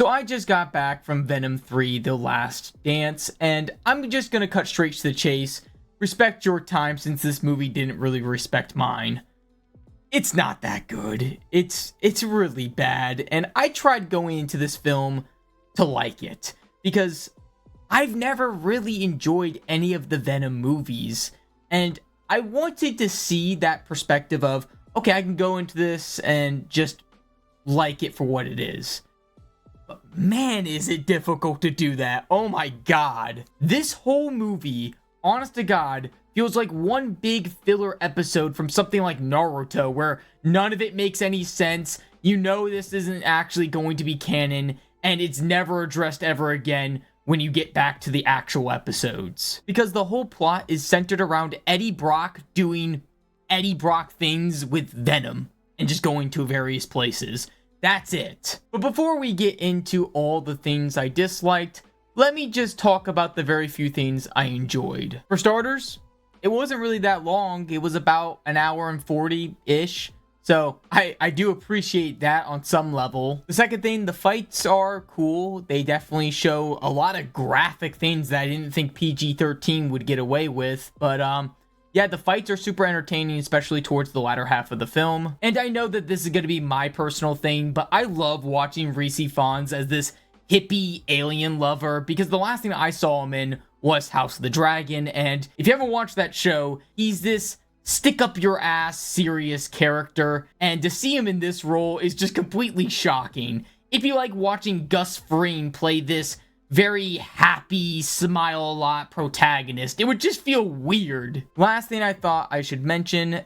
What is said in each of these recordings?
So I just got back from Venom 3, The Last Dance, and I'm just gonna cut straight to the chase. Respect your time since this movie didn't really respect mine. It's not that good. It's really bad, and I tried going into this film to like it, because I've never really enjoyed any of the Venom movies, and I wanted to see that perspective of, okay, I can go into this and just like it for what it is. But man, is it difficult to do that. Oh my god. This whole movie, honest to god, feels like one big filler episode from something like Naruto, where none of it makes any sense. You know this isn't actually going to be canon, and it's never addressed ever again when you get back to the actual episodes. Because the whole plot is centered around Eddie Brock doing Eddie Brock things with Venom, and just going to various places. That's it. But before we get into all the things I disliked, let me just talk about the very few things I enjoyed. For starters, it wasn't really that long. It was about an hour and 40-ish. So I do appreciate that on some level. The second thing, the fights are cool. They definitely show a lot of graphic things that I didn't think PG-13 would get away with. But yeah, the fights are super entertaining, especially towards the latter half of the film. And I know that this is going to be my personal thing, but I love watching Rhys Ifans as this hippie alien lover, because the last thing I saw him in was House of the Dragon, and if you haven't watched that show, he's this stick-up-your-ass serious character, and to see him in this role is just completely shocking. If you like watching Gus Fring play this very happy, smile-a-lot protagonist, it would just feel weird. Last thing I thought I should mention,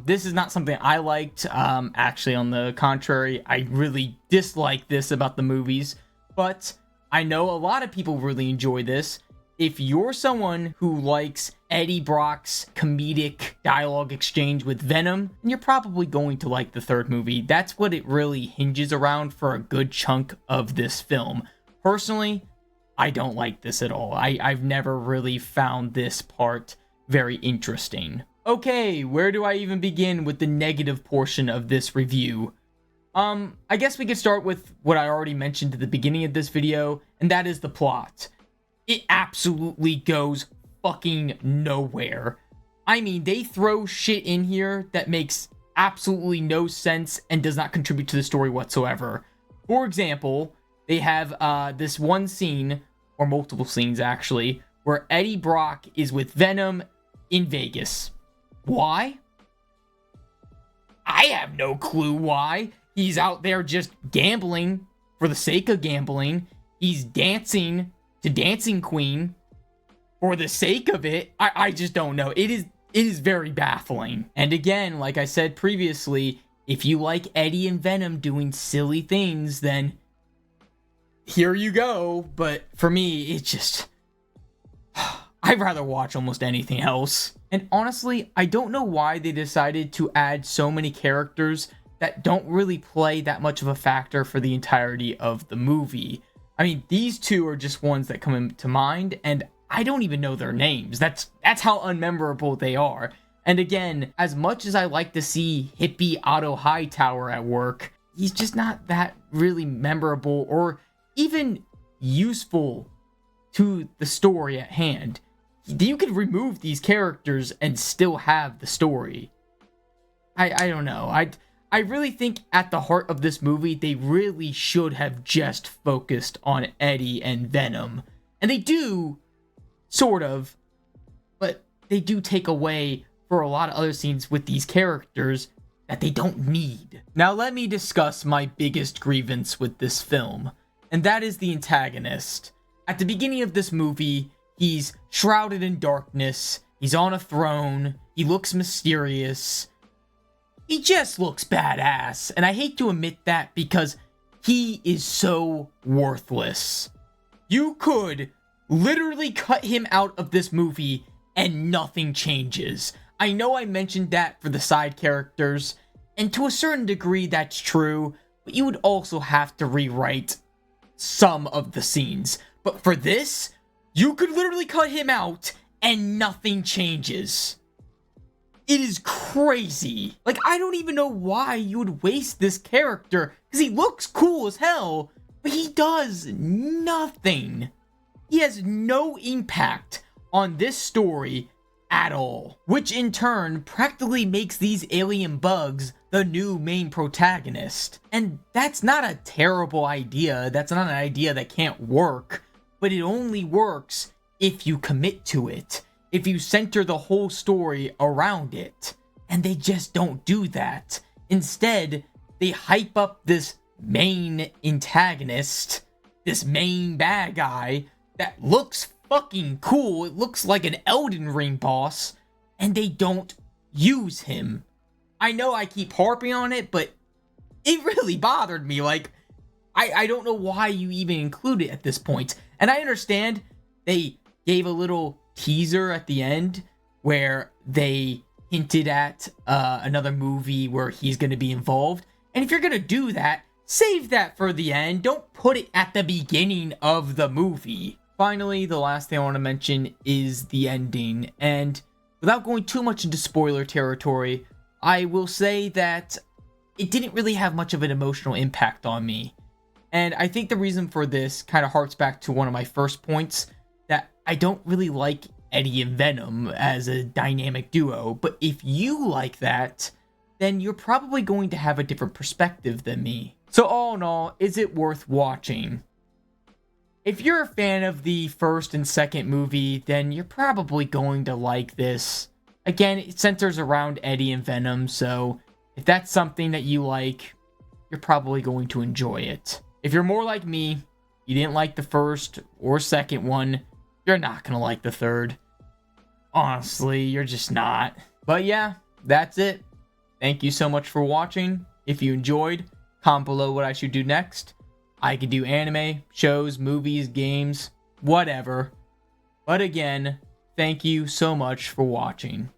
this is not something I liked. Actually, on the contrary, I really dislike this about the movies, but I know a lot of people really enjoy this. If you're someone who likes Eddie Brock's comedic dialogue exchange with Venom, then you're probably going to like the third movie. That's what it really hinges around for a good chunk of this film. Personally, I don't like this at all. I've never really found this part very interesting. Okay, where do I even begin with the negative portion of this review? I guess we could start with what I already mentioned at the beginning of this video, and that is the plot. It absolutely goes fucking nowhere. I mean, they throw shit in here that makes absolutely no sense and does not contribute to the story whatsoever. For example, they have this one scene, or multiple scenes actually, where Eddie Brock is with Venom in Vegas. Why? I have no clue why. He's out there just gambling for the sake of gambling. He's dancing to Dancing Queen for the sake of it. I just don't know. It is very baffling. And again, like I said previously, if you like Eddie and Venom doing silly things, then here you go. But for me, it just, I'd rather watch almost anything else. And honestly, I don't know why they decided to add so many characters that don't really play that much of a factor for the entirety of the movie. I mean, these two are just ones that come into mind, and I don't even know their names. That's how unmemorable they are. And again, as much as I like to see hippie Otto Hightower at work, he's just not that really memorable or even useful to the story at hand. You could remove these characters and still have the story. I don't know. I really think at the heart of this movie, they really should have just focused on Eddie and Venom. And they do, sort of, but they do take away for a lot of other scenes with these characters that they don't need. Now let me discuss my biggest grievance with this film, and that is the antagonist. At the beginning of this movie, he's shrouded in darkness, he's on a throne, he looks mysterious. He just looks badass, and I hate to admit that because he is so worthless. You could literally cut him out of this movie and nothing changes. I know I mentioned that for the side characters, and to a certain degree that's true, but you would also have to rewrite some of the scenes. But for this, you could literally cut him out and nothing changes. It is crazy. Like, I don't even know why you would waste this character, because he looks cool as hell, but he does nothing. He has no impact on this story at all, which in turn practically makes these alien bugs the new main protagonist. And that's not a terrible idea. That's not an idea that can't work, but it only works if you commit to it, if you center the whole story around it. And they just don't do that. Instead, they hype up this main antagonist, this main bad guy that looks fucking cool. It looks like an Elden Ring boss, and they don't use him. I know I keep harping on it, but it really bothered me. Like, I don't know why you even include it at this point. And I understand they gave a little teaser at the end where they hinted at another movie where he's going to be involved. And if you're going to do that, save that for the end. Don't put it at the beginning of the movie. Finally, the last thing I want to mention is the ending. And without going too much into spoiler territory, I will say that it didn't really have much of an emotional impact on me. And I think the reason for this kind of harks back to one of my first points, that I don't really like Eddie and Venom as a dynamic duo. But if you like that, then you're probably going to have a different perspective than me. So all in all, is it worth watching? If you're a fan of the first and second movie, then you're probably going to like this. Again, it centers around Eddie and Venom, so if that's something that you like, you're probably going to enjoy it. If you're more like me, you didn't like the first or second one, you're not going to like the third. Honestly, you're just not. But yeah, that's it. Thank you so much for watching. If you enjoyed, comment below what I should do next. I could do anime, shows, movies, games, whatever. But again, thank you so much for watching.